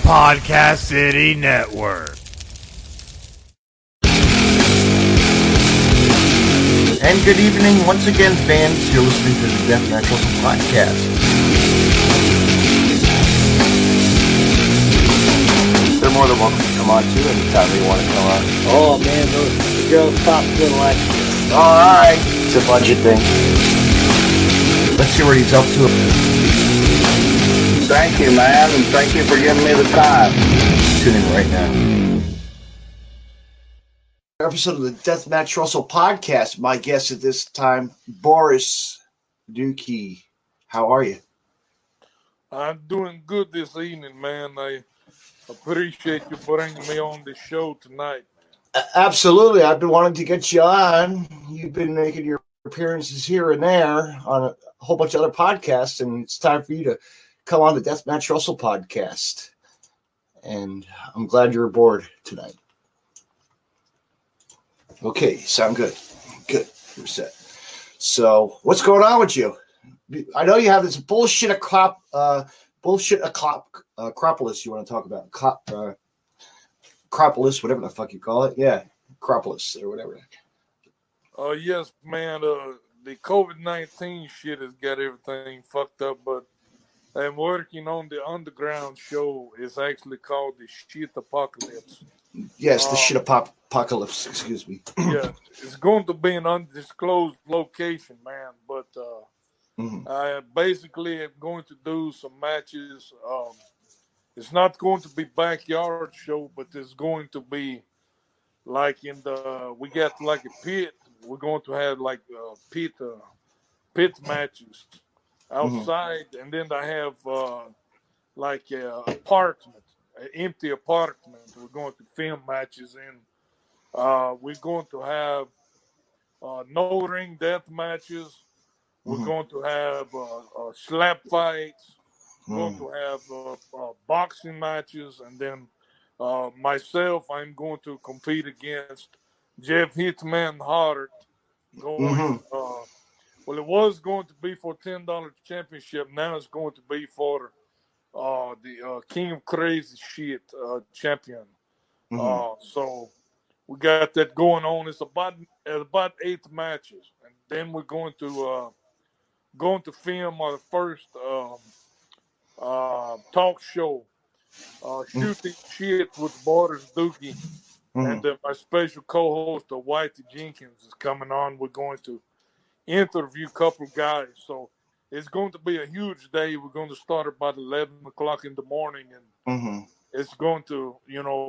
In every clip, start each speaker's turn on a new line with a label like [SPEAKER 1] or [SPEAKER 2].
[SPEAKER 1] Podcast City Network.
[SPEAKER 2] And good evening once again, fans. You're listening to the Deathmatch Wrestling Podcast. They're more than welcome to come on too anytime they want to come on.
[SPEAKER 3] Oh man, the girls pop little action.
[SPEAKER 2] Alright, it's a budget thing. Let's see what he's up to.
[SPEAKER 4] Thank you, man, and thank you for giving me the time.
[SPEAKER 2] Tune in right now. Episode of the Deathmatch Russell Podcast. My guest at this time, Boris Dookie. How are you?
[SPEAKER 5] I'm doing good this evening, man. I appreciate you bringing me on the show tonight.
[SPEAKER 2] Absolutely. I've been wanting to get you on. You've been making your appearances here and there on a whole bunch of other podcasts, and it's time for you to come on the Deathmatch Russell Podcast. And I'm glad you're aboard tonight. Okay, sound good. Good. We're set. So, what's going on with you? I know you have this Acropolis you want to talk about. Acropolis, whatever the fuck you call it. Yeah, Acropolis or whatever.
[SPEAKER 5] Oh, yes, man. The COVID-19 shit has got everything fucked up, but I'm working on the underground show. It's actually called the Shit Apocalypse.
[SPEAKER 2] Yes, the Shit Apocalypse, excuse me.
[SPEAKER 5] Yeah, it's going to be an undisclosed location, man, but I basically am going to do some matches. It's not going to be backyard show, but it's going to be like we got like a pit. We're going to have like pit matches outside, and then I have like an apartment, an empty apartment. We're going to film matches in. We're going to have no ring death matches. We're going to have slap fights. We're going to have boxing matches, and then myself, I'm going to compete against Jeff Hitman Hart. Well, it was going to be for $10 championship. Now it's going to be for the King of Crazy Shit champion. So we got that going on. It's about 8 matches, and then we're going to film our first talk show, Shooting Shit with Boris Dookie, and my special co-host, Whitey Jenkins, is coming on. We're going to interview a couple guys, so it's going to be a huge day. We're going to start about 11 o'clock in the morning, and it's going to,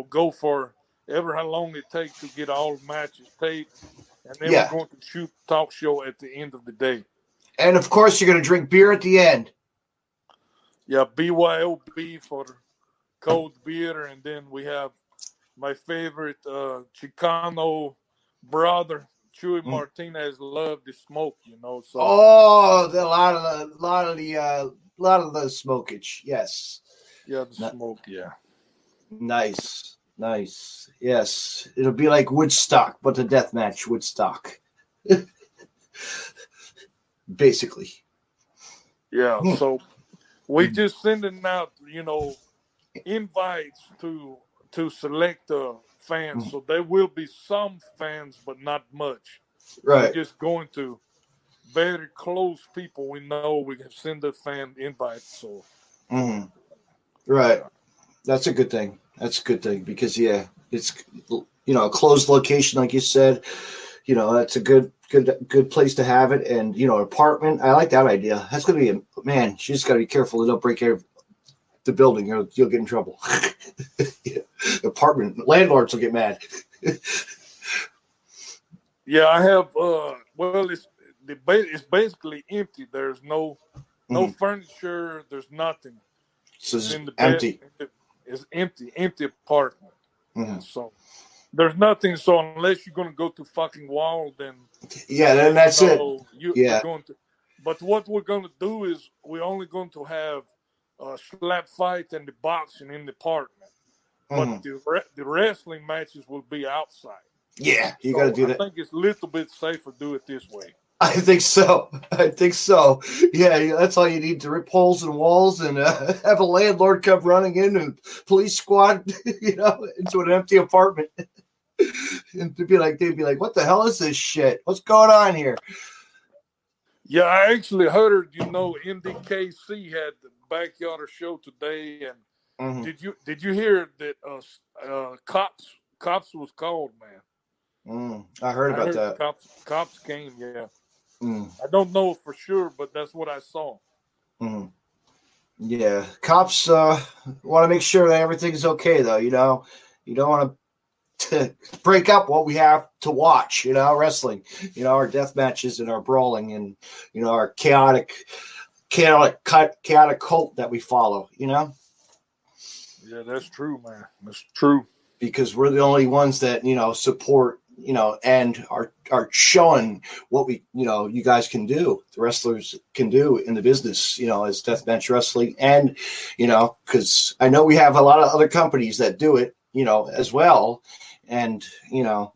[SPEAKER 5] go for ever how long it takes to get all the matches taped, and then we're going to shoot talk show at the end of the day.
[SPEAKER 2] And of course, you're going to drink beer at the end.
[SPEAKER 5] Yeah, BYOB for cold beer, and then we have my favorite Chicano brother, Chuy Martinez, love the smoke, So
[SPEAKER 2] a lot of the smokage, yes.
[SPEAKER 5] Yeah, the smoke, yeah.
[SPEAKER 2] Nice. Yes, it'll be like Woodstock, but the deathmatch Woodstock, basically.
[SPEAKER 5] Yeah. So we just sending out, invites to select fans. So there will be some fans, but not much.
[SPEAKER 2] Right.
[SPEAKER 5] We're just going to very close people we know. We can send a fan invite. So.
[SPEAKER 2] Right. That's a good thing. Because it's a closed location, like you said. That's a good place to have it, and an apartment. I like that idea. That's gonna be you just gotta be careful. Don't break the building. You'll get in trouble. Apartment landlords will get mad.
[SPEAKER 5] Yeah, I have. It's basically empty. There's no furniture. There's nothing.
[SPEAKER 2] So it's empty.
[SPEAKER 5] It's empty apartment. So there's nothing. So unless you're going to go to fucking wall, then
[SPEAKER 2] then that's it.
[SPEAKER 5] You're going to. But what we're going to do is we're only going to have a slap fight and the boxing in the apartment. But the wrestling matches will be outside.
[SPEAKER 2] Yeah, you got to do that.
[SPEAKER 5] I think it's a little bit safer to do it this way.
[SPEAKER 2] I think so. Yeah, that's all you need to rip holes in walls and have a landlord come running in and police squad, into an empty apartment. And they'd be like, what the hell is this shit? What's going on here?
[SPEAKER 5] Yeah, I actually heard, Indy KC had the backyard show today, and did you hear that cops was called, man?
[SPEAKER 2] I heard about that.
[SPEAKER 5] Cops came, yeah.
[SPEAKER 2] Mm.
[SPEAKER 5] I don't know for sure, but that's what I saw.
[SPEAKER 2] Mm. Yeah, cops want to make sure that everything's okay, though. You don't want to break up what we have to watch. Wrestling. Our death matches and our brawling and our chaotic cult that we follow.
[SPEAKER 5] Yeah, that's true, man. That's true.
[SPEAKER 2] Because we're the only ones that support and are showing what we you guys can do, the wrestlers can do in the business, as deathmatch wrestling, and because I know we have a lot of other companies that do it as well, and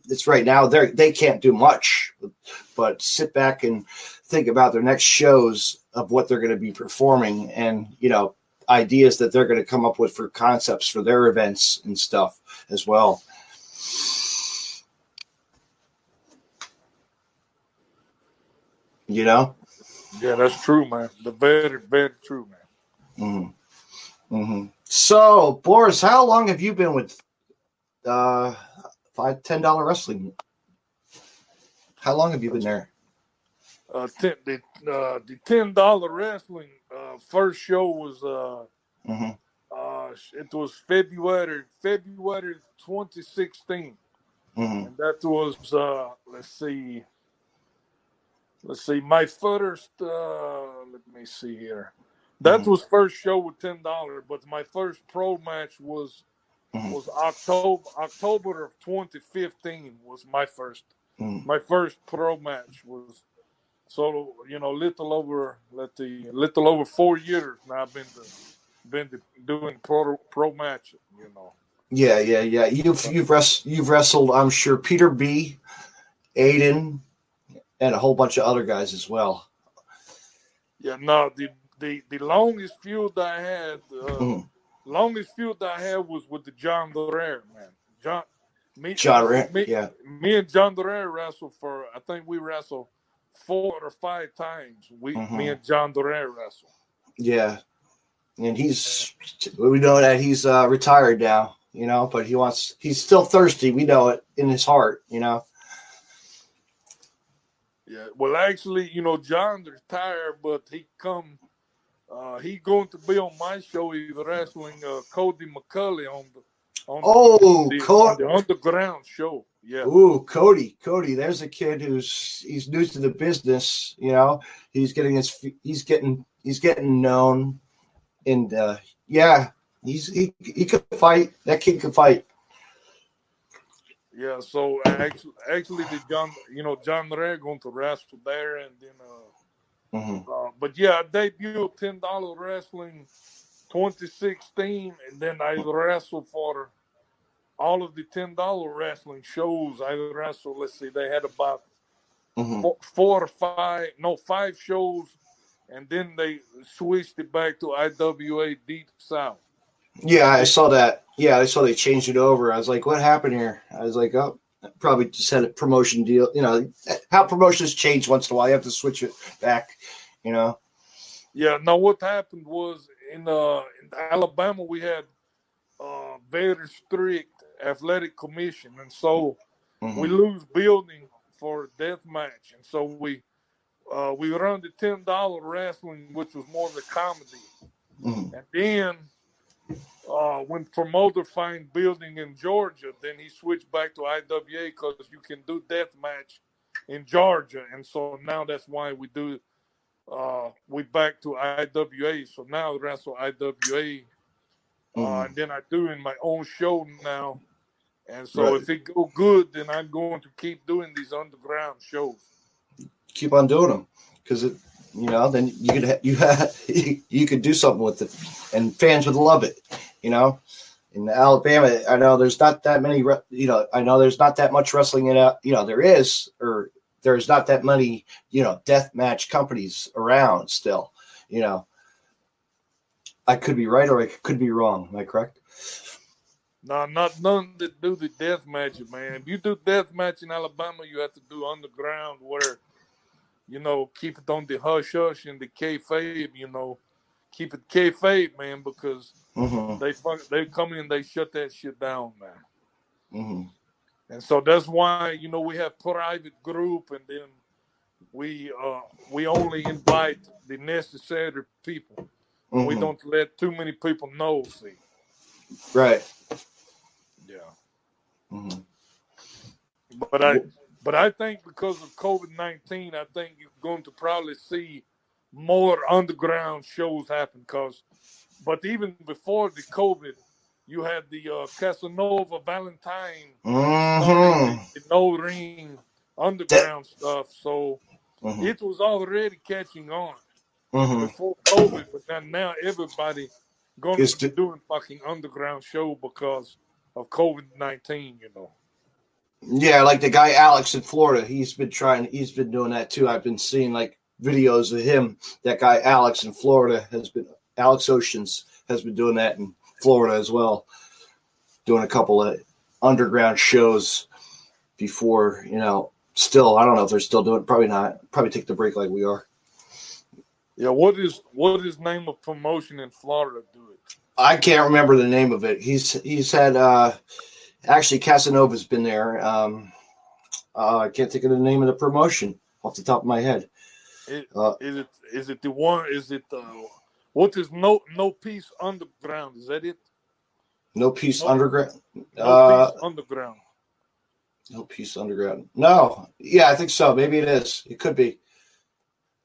[SPEAKER 2] it's right now they can't do much but sit back and think about their next shows of what they're going to be performing and ideas that they're going to come up with for concepts for their events and stuff as well.
[SPEAKER 5] Yeah, that's true, man. The very, very true, man.
[SPEAKER 2] Mm-hmm. Mm-hmm. So, Boris, how long have you been with $10 Wrestling? How long have you been there?
[SPEAKER 5] The $10 Wrestling first show was it was February 2016, and that was let's see, my first. Let me see here. That was first show with $10, but my first pro match was October of 2015 was my first. My first pro match was little over 4 years now. I've been doing pro matches.
[SPEAKER 2] Yeah. You've wrestled, I'm sure, Peter B, Aiden, and a whole bunch of other guys as well.
[SPEAKER 5] Yeah, no, the longest feud I had, was with the John Durare, man. Me and John Durare wrestled for, I think we wrestled 4 or 5 times. Me and John Durare wrestled.
[SPEAKER 2] Yeah, and we know that he's retired now, but he's still thirsty. We know it in his heart,
[SPEAKER 5] Yeah, well, actually, John's retired, but he going to be on my show. He's wrestling Cody McCulley on the underground show. Yeah.
[SPEAKER 2] Ooh, Cody. There's a kid he's new to the business. He's getting known, and he could fight. That kid could fight.
[SPEAKER 5] Yeah, so actually, the John Ray going to wrestle there, and then but yeah, I debuted $10 Wrestling 2016, and then I wrestled for all of the $10 Wrestling shows. I wrestled. Let's see, they had about 5 shows, and then they switched it back to IWA Deep South.
[SPEAKER 2] Yeah, I saw that. Yeah, I saw they changed it over. I was like, what happened here? I was like, oh, probably just had a promotion deal. How promotions change once in a while. You have to switch it back, Yeah,
[SPEAKER 5] now what happened was in Alabama, we had very strict athletic commission, and so we lose building for death match. And so we run the $10 Wrestling, which was more the comedy. And then when promoter find building in Georgia, then he switched back to IWA because you can do death match in Georgia, and so now that's why we do. We back to IWA, so now I wrestle IWA, and then I do in my own show now, and so if it go good, then I'm going to keep doing these underground shows.
[SPEAKER 2] Keep on doing them because then you could do something with it, and fans would love it. In Alabama, I know there's not that many. I know there's not that much wrestling in. There is, or there's not that many, death match companies around still. I could be right or I could be wrong. Am I correct?
[SPEAKER 5] No, not none that do the death matches, man. If you do death match in Alabama, you have to do underground where, keep it on the hush hush and the kayfabe, keep it kayfabe, man, because they come in, they shut that shit down, man. And so that's why, we have private group, and then we only invite the necessary people. We don't let too many people know, see.
[SPEAKER 2] Right.
[SPEAKER 5] Yeah. But I think because of COVID-19, I think you're going to probably see more underground shows happen. But even before the COVID, you had the Casanova Valentine starting the no ring underground stuff. So it was already catching on before COVID, but now everybody going to be doing fucking underground show because of COVID-19,
[SPEAKER 2] Yeah, like the guy Alex in Florida, he's been doing that too. I've been seeing like videos of him. That guy Alex in Florida Alex Oceans has been doing that in Florida as well, doing a couple of underground shows before, still, I don't know if they're still doing it. Probably not. Probably take the break like we are.
[SPEAKER 5] Yeah, what is name of promotion in Florida do it?
[SPEAKER 2] I can't remember the name of it. He's had actually Casanova's been there. I can't think of the name of the promotion off the top of my head.
[SPEAKER 5] Is it the one? Is it what is no Peace Underground? Is that it?
[SPEAKER 2] No Peace Underground.
[SPEAKER 5] No Peace Underground.
[SPEAKER 2] No Peace Underground. No, yeah, I think so. Maybe it is. It could be.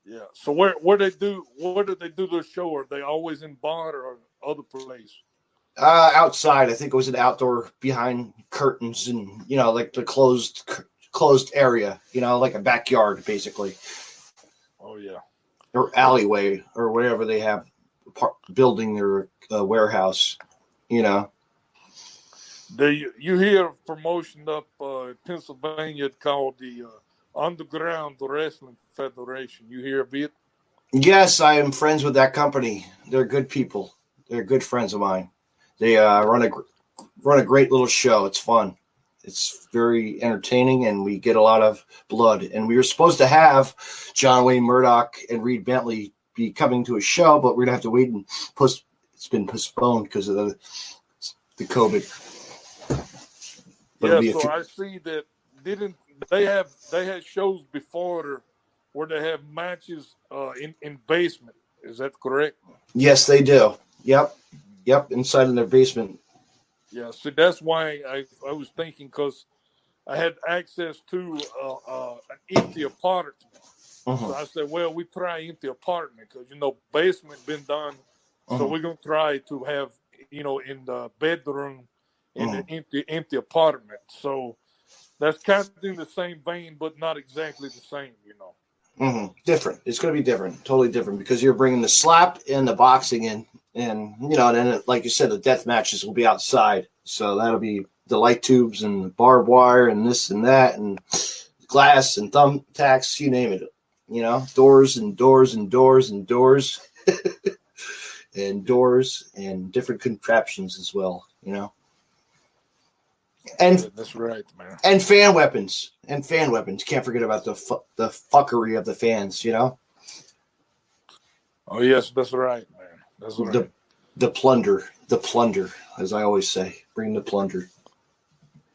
[SPEAKER 5] Yeah. So where do they do their show? Are they always in bar or other place?
[SPEAKER 2] Outside. I think it was an outdoor behind curtains and like the closed area. Like a backyard basically.
[SPEAKER 5] Oh yeah.
[SPEAKER 2] Or alleyway or whatever they have building their warehouse. You
[SPEAKER 5] hear a promotion up in Pennsylvania called the Underground Wrestling Federation. You hear of it?
[SPEAKER 2] Yes, I am friends with that company. They're good people. They're good friends of mine. They run a great little show. It's fun. It's very entertaining, and we get a lot of blood. And we were supposed to have John Wayne Murdoch and Reed Bentley be coming to a show, but we're gonna have to wait and it's been postponed because of the COVID. But
[SPEAKER 5] I see that they had shows before where they have matches in basement. Is that correct?
[SPEAKER 2] Yes, they do. Yep, inside in their basement.
[SPEAKER 5] Yeah, so that's why I was thinking, because I had access to an empty apartment. So I said, well, we try empty apartment because, basement been done. So we're going to try to have, in the bedroom in an empty apartment. So that's kind of in the same vein, but not exactly the same,
[SPEAKER 2] Different. It's going to be different, totally different, because you're bringing the slap and the boxing in, and then like you said, the death matches will be outside. So that'll be the light tubes and the barbed wire and this and that and glass and thumbtacks, you name it. Doors and doors and doors and doors and doors and different contraptions as well. And
[SPEAKER 5] that's right, man.
[SPEAKER 2] And fan weapons. Can't forget about the fuckery of the fans.
[SPEAKER 5] Oh yes, that's right, man. That's right.
[SPEAKER 2] The plunder, as I always say. Bring the plunder.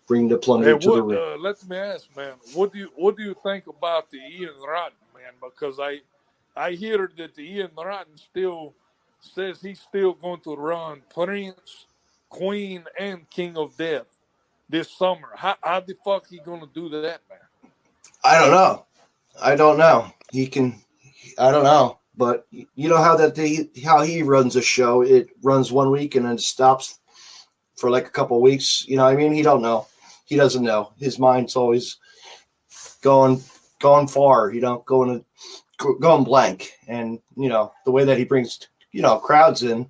[SPEAKER 2] Bring the plunder to the ring.
[SPEAKER 5] Let me ask, man. What do you think about the Ian Rotten, man? Because I hear that the Ian Rotten still says he's still going to run Prince, Queen, and King of Death this summer. How the fuck he gonna do that, man?
[SPEAKER 2] I don't know. He can. I don't know. But you know how he runs a show. It runs 1 week and then stops for like a couple of weeks. You know what I mean? He don't know. He doesn't know. His mind's always going far. Going blank. And the way that he brings crowds in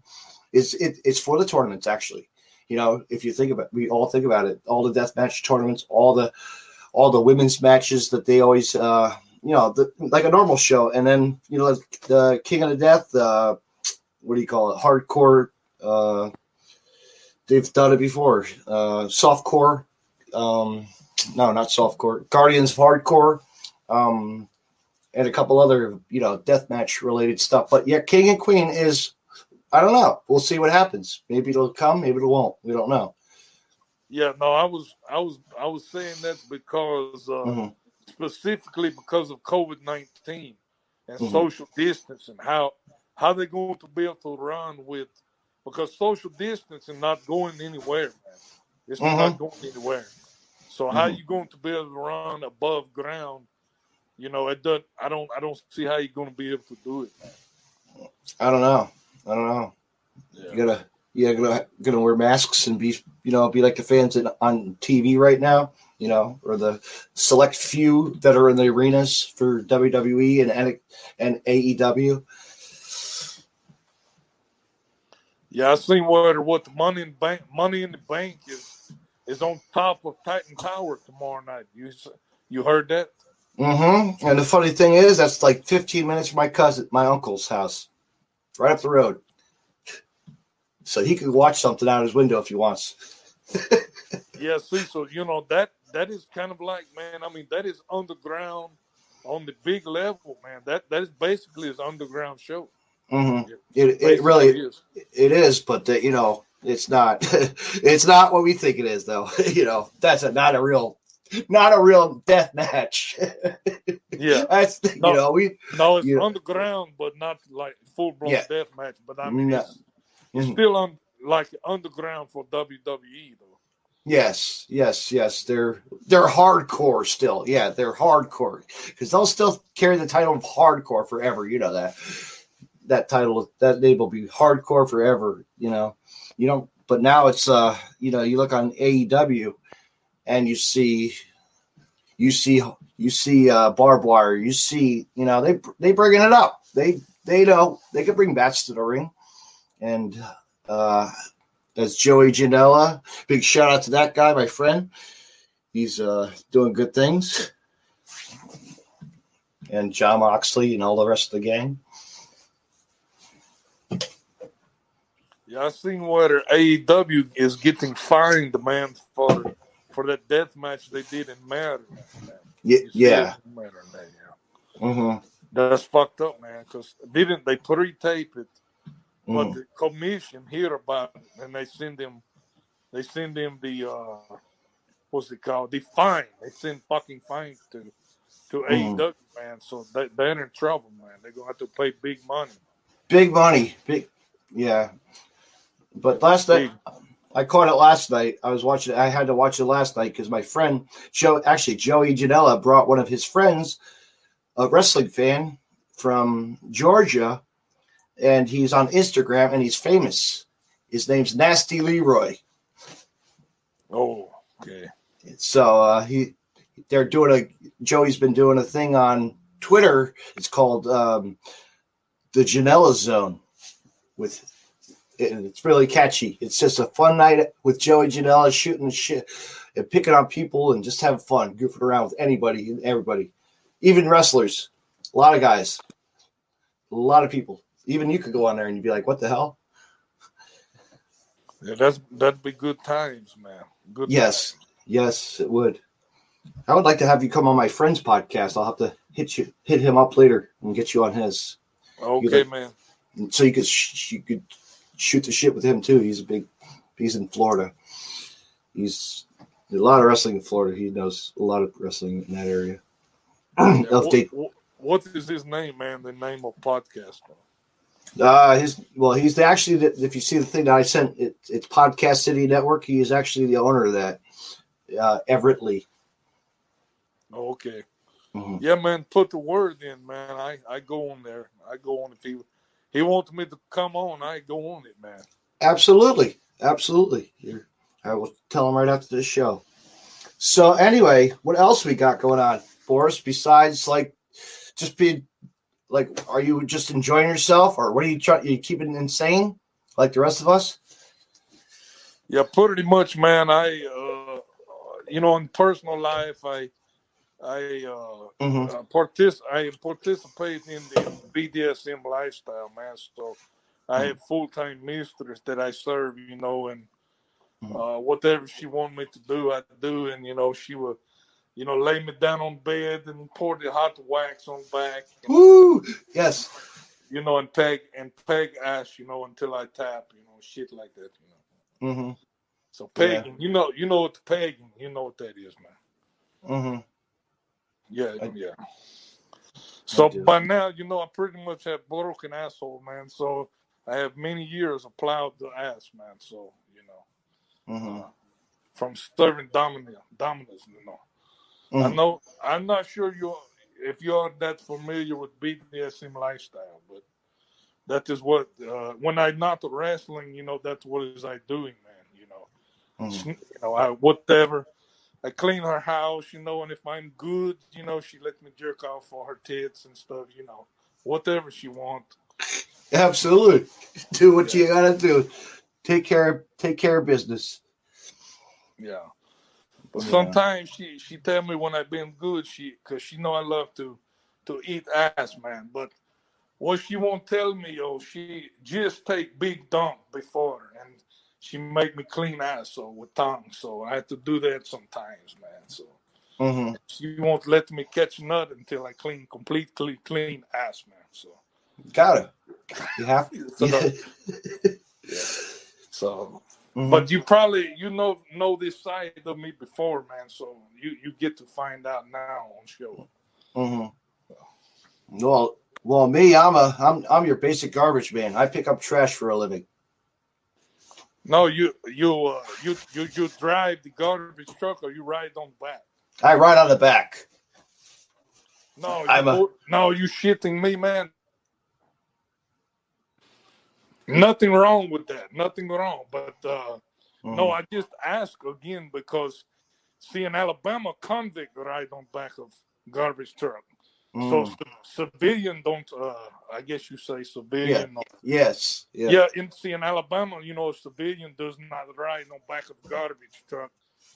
[SPEAKER 2] it's for the tournaments actually. If you think about it, we all think about it, all the deathmatch tournaments, all all the women's matches that they always, like a normal show. And then, the King of the Death, what do you call it? Hardcore. They've done it before. Softcore. No, not softcore. Guardians of Hardcore. And a couple other, deathmatch related stuff. But yeah, King and Queen is, I don't know. We'll see what happens. Maybe it'll come, maybe it won't. We don't know.
[SPEAKER 5] Yeah, no, I was saying that because specifically because of COVID-19 and social distancing, how they're going to be able to run with, because social distancing not going anywhere, man. It's not going anywhere. So how you going to be able to run above ground? It doesn't. I don't see how you're going to be able to do it, man.
[SPEAKER 2] I don't know. Yeah. You're gonna wear masks and be like the fans on TV right now, or the select few that are in the arenas for WWE and AEW.
[SPEAKER 5] Yeah, I seen what the Money in the Bank is on top of Titan Tower tomorrow night. You heard that?
[SPEAKER 2] Mm-hmm. And the funny thing is, that's like 15 minutes from my uncle's house, right up the road. So he could watch something out his window if he wants.
[SPEAKER 5] Yeah, see, so that is kind of like, man. I mean, that is underground on the big level, man. That is basically his underground show.
[SPEAKER 2] Mm-hmm. It really is. It is, but it's not. It's not what we think it is, though. That's not a real death match.
[SPEAKER 5] Yeah,
[SPEAKER 2] that's
[SPEAKER 5] it's underground, but not like full blown death match. But I mean, it's still like underground for WWE, though. Yes.
[SPEAKER 2] They're hardcore still. Yeah, they're hardcore because they'll still carry the title of hardcore forever. You know that title, that name will be hardcore forever. But now it's you look on AEW and you see barbed wire. You see, they bringing it up. They know they can bring bats to the ring, and that's Joey Janela. Big shout out to that guy, my friend. He's doing good things, and John Moxley and all the rest of the gang.
[SPEAKER 5] Yeah, I seen where AEW is getting fined, man, for that death match they did in Maryland.
[SPEAKER 2] Yeah.
[SPEAKER 5] That's fucked up, man. Because didn't they pre-tape it? But the commission hear about it, and they send him the what's it called? The fine. They send fucking fines to AEW, man. So they're in trouble, man. They're gonna have to pay big money.
[SPEAKER 2] Yeah. But last night, I caught it last night. I had to watch it last night because my friend, Joey Janela, brought one of his friends, a wrestling fan from Georgia, and he's on Instagram, and he's famous. His name's Nasty Leroy.
[SPEAKER 5] Oh, okay.
[SPEAKER 2] So Joey's been doing a thing on Twitter. It's called the Janela Zone and it's really catchy. It's just a fun night with Joey Janela shooting shit and picking on people and just having fun, goofing around with anybody and everybody, even wrestlers, a lot of guys, a lot of people. Even you could go on there and you'd be like, "What the hell?"
[SPEAKER 5] Yeah, that'd be good times, man. Good.
[SPEAKER 2] Yes, it would. I would like to have you come on my friend's podcast. I'll have to hit him up later and get you on his.
[SPEAKER 5] Okay, man.
[SPEAKER 2] So you could shoot the shit with him too. He's in Florida. He's a lot of wrestling in Florida. He knows a lot of wrestling in that area.
[SPEAKER 5] What is his name, man? The name of podcast?
[SPEAKER 2] He's actually, if you see the thing that I sent, it's Podcast City Network. He is actually the owner of that, Everett Lee.
[SPEAKER 5] Oh, okay. Yeah, man, put the word in, man. I go on there. I go on if he wants me to come on, I go on it, man.
[SPEAKER 2] Absolutely. I will tell him right after this show. So anyway, what else we got going on, Boris? Besides just being are you just enjoying yourself, or what are you trying? You keeping insane like the rest of us?
[SPEAKER 5] Yeah, pretty much, man. I, in personal life, I participate in the BDSM lifestyle, man. So I have full-time mistress that I serve, and whatever she want me to do, I do, and she would, lay me down on bed and pour the hot wax on back. And,
[SPEAKER 2] Woo! Yes.
[SPEAKER 5] And peg ass, until I tap, shit like that,
[SPEAKER 2] Mm-hmm.
[SPEAKER 5] So pegging, you know what the pegging, you know what that is, man.
[SPEAKER 2] Mm-hmm.
[SPEAKER 5] Yeah. So by now, I pretty much have broken asshole, man. So I have many years of plowed the ass, man. So from serving dominance, I know. I'm not sure if you're that familiar with BDSM lifestyle, but that is what when I not wrestling, that's what is I doing, man. Whatever. I clean her house, and if I'm good, she lets me jerk off for her tits and stuff, whatever she wants.
[SPEAKER 2] Absolutely. Do what you gotta do. Take care of business.
[SPEAKER 5] Yeah. But sometimes she tell me when I've been good, because she know I love to eat ass, man. But what she won't tell me, she just take big dump before, and she make me clean ass with tongue. So I have to do that sometimes, man. So she won't let me catch nut until I completely clean ass, man. So
[SPEAKER 2] gotta. You have to.
[SPEAKER 5] So but you probably know this side of me before, man. So you get to find out now on show.
[SPEAKER 2] Well, me, I'm your basic garbage man. I pick up trash for a living.
[SPEAKER 5] No, you drive the garbage truck, or you ride on back?
[SPEAKER 2] I ride on the back.
[SPEAKER 5] No, you shitting me, man. Nothing wrong with that. Nothing wrong. But no, I just ask again because see, in Alabama, convict ride on back of garbage truck. So civilian don't. I guess you say civilian.
[SPEAKER 2] Yes.
[SPEAKER 5] Yeah. In Alabama, a civilian does not ride on back of garbage truck.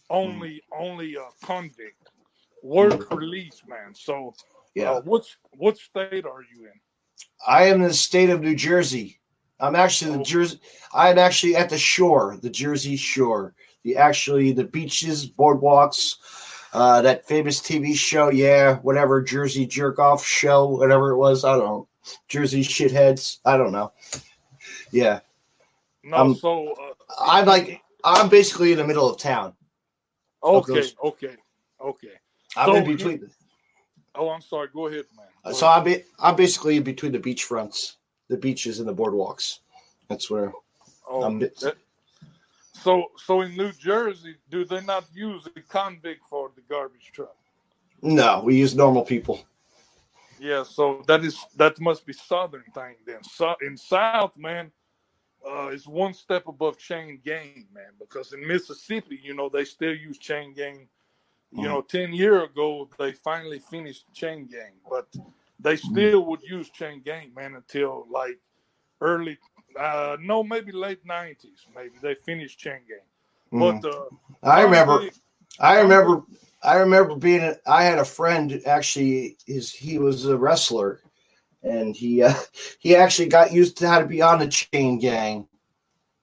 [SPEAKER 5] Only convict. Work release, man. So, what state are you in?
[SPEAKER 2] I am in the state of New Jersey. I'm actually I'm actually at the shore, the Jersey Shore. The beaches, boardwalks, that famous TV show, whatever, Jersey Jerk Off show, whatever it was. I don't know. Jersey Shitheads. I don't know. Yeah.
[SPEAKER 5] No,
[SPEAKER 2] I'm basically in the middle of town.
[SPEAKER 5] Okay.
[SPEAKER 2] I'm in between.
[SPEAKER 5] I'm sorry. Go ahead, man.
[SPEAKER 2] So I'm basically in between the beachfronts, the beaches, and the boardwalks. That's where.
[SPEAKER 5] So in New Jersey, do they not use a convict for the garbage truck?
[SPEAKER 2] No, we use normal people.
[SPEAKER 5] Yeah, so that must be Southern thing then. So in South, man, it's one step above chain gang, man. Because in Mississippi, they still use chain gang. 10 years ago, they finally finished chain gang, but they still would use chain gang, man, until like early, maybe late 90s, maybe they finished chain gang. But
[SPEAKER 2] I remember I had a friend, actually, he was a wrestler, and he actually got used to how to be on the chain gang.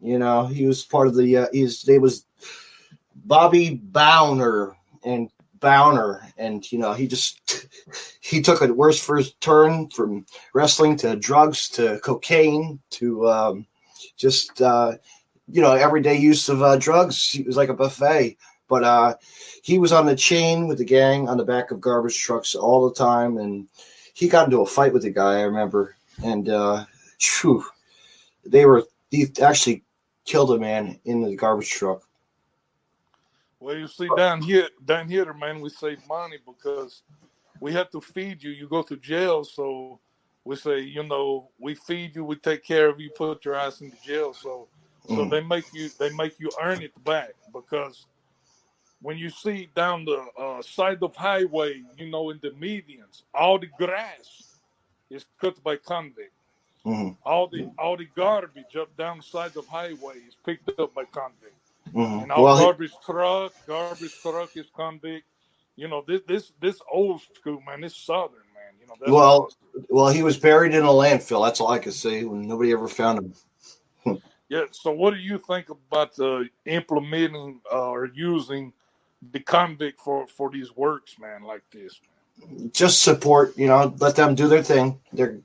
[SPEAKER 2] He was part of the, his name was Bobby Bowner, and he took a worse first turn from wrestling to drugs to cocaine to everyday use of drugs. He was like a buffet, but he was on the chain with the gang on the back of garbage trucks all the time, and he got into a fight with the guy, I remember, and he actually killed a man in the garbage truck.
[SPEAKER 5] Well, you see, down here, man, we save money because we have to feed you. You go to jail, so we say, we feed you, we take care of you, put your ass in the jail. So they make you earn it back, because when you see down the side of highway, in the medians, all the grass is cut by convict. All the garbage up down the side of highway is picked up by convict. And our garbage truck is convict. this old school, man, this Southern, man. That's
[SPEAKER 2] Well, he was buried in a landfill. That's all I could say. When nobody ever found him.
[SPEAKER 5] yeah. So, what do you think about implementing or using the convict for these works, man, like this?
[SPEAKER 2] Just support. Let them do their thing. They're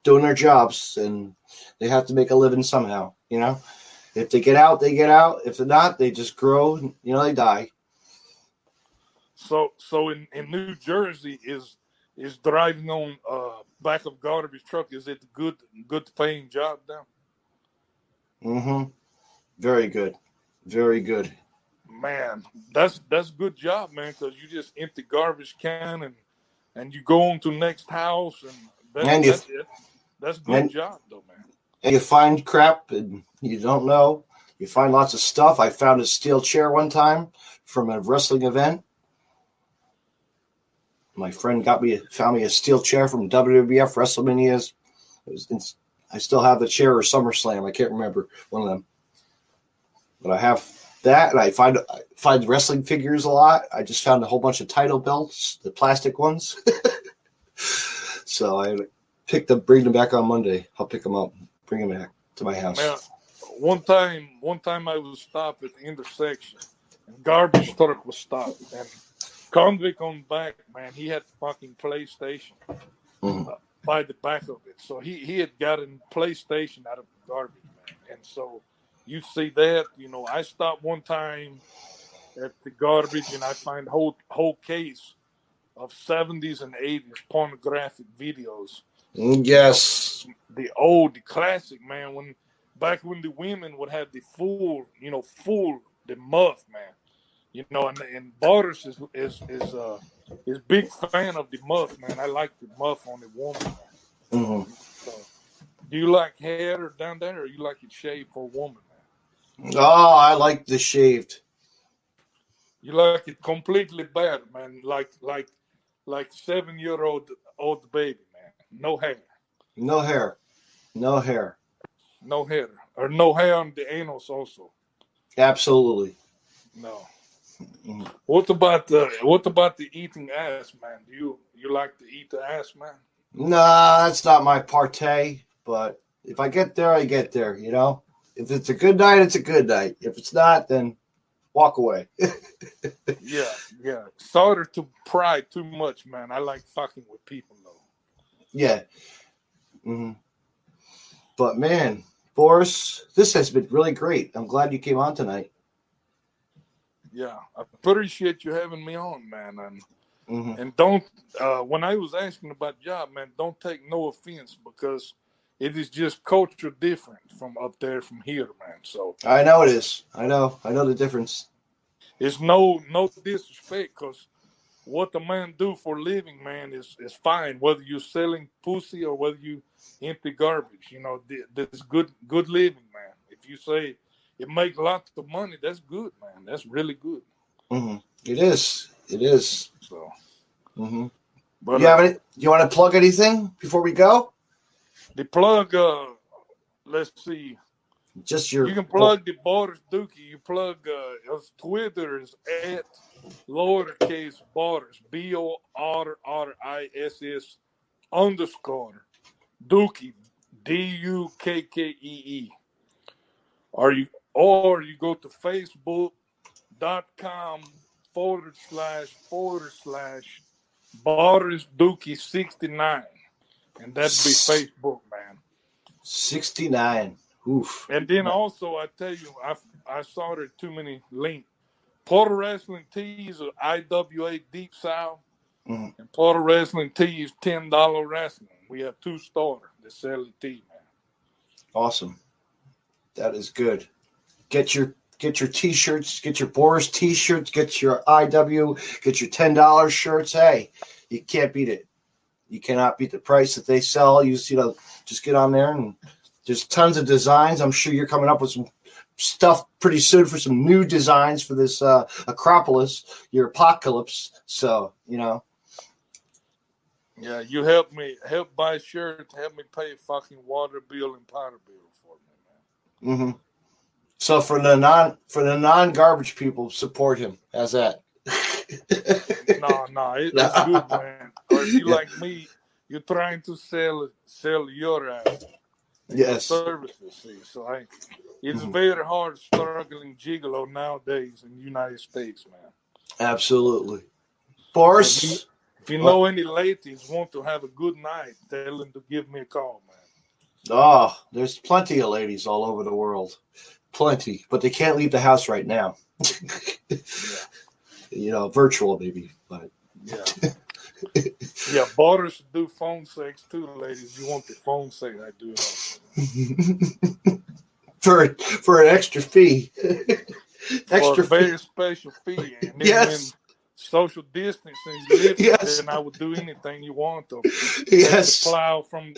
[SPEAKER 2] doing their jobs, and they have to make a living somehow. If they get out, they get out. If they're not, they just grow. They die.
[SPEAKER 5] So in New Jersey, is driving on back of garbage truck, is it good paying job now?
[SPEAKER 2] Mm-hmm. Very good. Very good.
[SPEAKER 5] Man, that's good job, man, because you just empty garbage can and you go on to next house, and that's good job though, man.
[SPEAKER 2] And you find crap and you don't know. You find lots of stuff. I found a steel chair one time from a wrestling event. My friend found me a steel chair from WWF WrestleMania. I still have the chair or SummerSlam. I can't remember one of them. But I have that, and I find wrestling figures a lot. I just found a whole bunch of title belts, the plastic ones. So I bring them back on Monday. I'll pick them up, bring them back to my house.
[SPEAKER 5] Man, one time I was stopped at the intersection, and garbage truck was stopped, and convict on back, man, he had fucking PlayStation by the back of it. So he had gotten PlayStation out of the garbage, man. And so you see that, I stopped one time at the garbage and I find whole case of 70s and 80s pornographic videos.
[SPEAKER 2] Yes.
[SPEAKER 5] The classic, man, back when the women would have the full the muff, man. And Borders is big fan of the muff, man. I like the muff on the woman, man.
[SPEAKER 2] Mm-hmm.
[SPEAKER 5] So, do you like hair or down there, or you like it shaved for a woman, man?
[SPEAKER 2] Oh, I like the shaved.
[SPEAKER 5] You like it completely bad, man. Like 7-year-old baby, man. No hair.
[SPEAKER 2] No hair. No hair.
[SPEAKER 5] No hair. Or no hair on the anus also.
[SPEAKER 2] Absolutely.
[SPEAKER 5] No. What about the eating ass, man? Do you like to eat the ass, man?
[SPEAKER 2] Nah, that's not my partay. But if I get there, I get there. If it's a good night, it's a good night. If it's not, then walk away.
[SPEAKER 5] Yeah. Sorry to pry too much, man. I like fucking with people, though.
[SPEAKER 2] Yeah. Mm-hmm. But man, Boris, this has been really great. I'm glad you came on tonight.
[SPEAKER 5] Yeah, I appreciate you having me on, man. And don't, when I was asking about job, man, don't take no offense because it is just culture different from up there from here, man. So
[SPEAKER 2] I know it is. I know the difference.
[SPEAKER 5] It's no disrespect because what the man do for a living, man, is fine. Whether you're selling pussy or whether you empty garbage, this good living, man. If you say it makes lots of money, that's good, man. That's really good.
[SPEAKER 2] Mm-hmm. It is.
[SPEAKER 5] So,
[SPEAKER 2] but you want to plug anything before we go?
[SPEAKER 5] The plug, let's see. You can plug the Borders Dookie. You plug his Twitter is at lowercase Borders BORRISS _ Dookie DUKKEE. Or you go to Facebook.com/Borders Dookie 69. And that'd be Facebook, man.
[SPEAKER 2] 69. Oof.
[SPEAKER 5] And then also, I tell you, I saw there too many links. Porter Wrestling Tees are IWA Deep South, and Porter Wrestling Tees $10 wrestling. We have 2 stores that sell the tee, man.
[SPEAKER 2] Awesome. That is good. Get your T-shirts, get your Boris T-shirts, get your IW, get your $10 shirts. Hey, you can't beat it. You cannot beat the price that they sell. Just get on there, and there's tons of designs. I'm sure you're coming up with some stuff pretty soon for some new designs for this Acropolis, your apocalypse. So,
[SPEAKER 5] Yeah, you help buy shirts, help me pay fucking water bill and power bill for me, man.
[SPEAKER 2] So for the non-garbage people, support him. How's that?
[SPEAKER 5] No, it's good, man. Or if you like me, you're trying to sell your
[SPEAKER 2] Yes.
[SPEAKER 5] services. See, so it's very hard struggling gigolo nowadays in the United States, man.
[SPEAKER 2] Absolutely. Boris?
[SPEAKER 5] If you know any ladies want to have a good night, tell them to give me a call, man.
[SPEAKER 2] Oh, there's plenty of ladies all over the world. Plenty. But they can't leave the house right now. You know, virtual maybe, but
[SPEAKER 5] yeah, Boris do phone sex too, ladies. You want the phone sex, I do it also.
[SPEAKER 2] for an extra fee.
[SPEAKER 5] For a very special fee. And then when social distancing is lifted, then I would do anything you want to.
[SPEAKER 2] Yes.
[SPEAKER 5] Plow from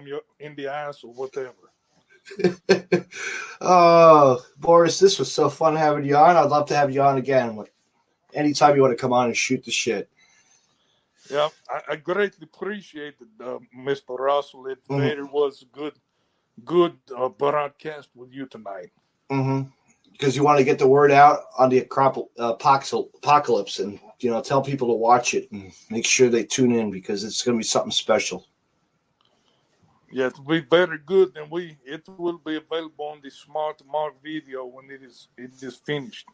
[SPEAKER 5] your in the ass or whatever.
[SPEAKER 2] Oh, Boris, this was so fun having you on. I'd love to have you on again. Anytime you want to come on and shoot the shit.
[SPEAKER 5] Yeah, I greatly appreciate it, Mr. Russell. It really was a good broadcast with you tonight.
[SPEAKER 2] Because you want to get the word out on the apocalypse and, you know, tell people to watch it and make sure they tune in because it's going to be something special.
[SPEAKER 5] Yeah, it will be very good, and it will be available on the Smart Mark video when it is finished.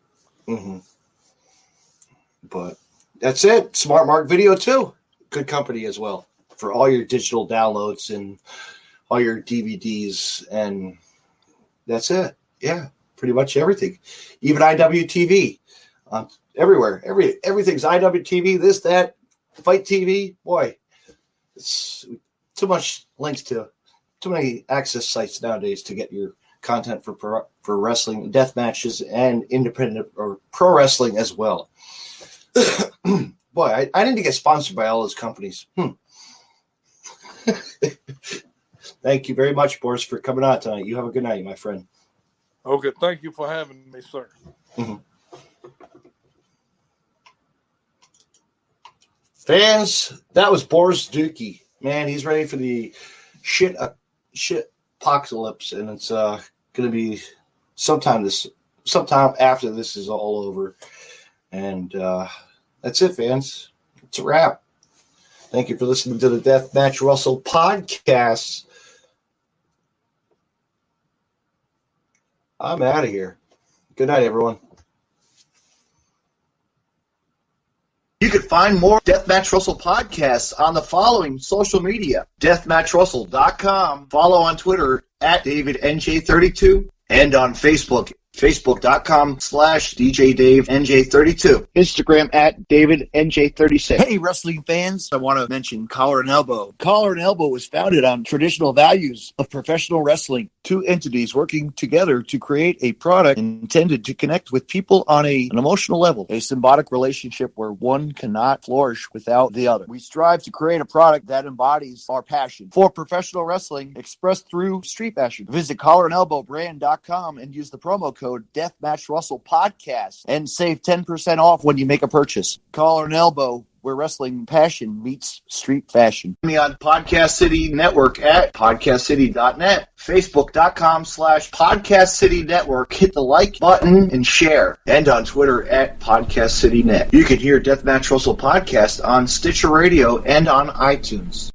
[SPEAKER 2] But that's it. Smart Mark Video too. Good company as well for all your digital downloads and all your DVDs, and that's it. Yeah, pretty much everything. Even IWTV, everywhere. Everything's IWTV. This, that, Fight TV. Boy, it's too much links to too many access sites nowadays to get your content for wrestling, death matches, and independent or pro wrestling as well. Boy, I need to get sponsored by all those companies. Thank you very much, Boris, for coming on tonight. You have a good night, my friend.
[SPEAKER 5] Okay, thank you for having me, sir.
[SPEAKER 2] Fans, that was Boris Dookie. Man, he's ready for the shit apocalypse, and it's going to be sometime after this is all over. And that's it, fans. It's a wrap. Thank you for listening to the Deathmatch Russell podcast. I'm out of here. Good night, everyone. You can find more Deathmatch Russell podcasts on the following social media: deathmatchrussell.com, follow on Twitter at DavidNJ32, and on Facebook, Facebook.com/DJDaveNJ32.
[SPEAKER 3] Instagram at DavidNJ36.
[SPEAKER 6] Hey, wrestling fans, I want to mention Collar and Elbow. Collar and Elbow was founded on traditional values of professional wrestling. Two entities working together to create a product intended to connect with people on an emotional level, a symbiotic relationship where one cannot flourish without the other. We strive to create a product that embodies our passion for professional wrestling expressed through street fashion. Visit collarandelbowbrand.com and use the promo code Deathmatch Russell Podcast and save 10% off when you make a purchase. Collar and Elbow, where wrestling passion meets street fashion.
[SPEAKER 2] Me on Podcast City Network at podcastcity.net, facebook.com/Podcast City Network. Hit the like button and share, and on Twitter at Podcast City Net. You can hear Deathmatch Russell Podcast on Stitcher Radio and on iTunes.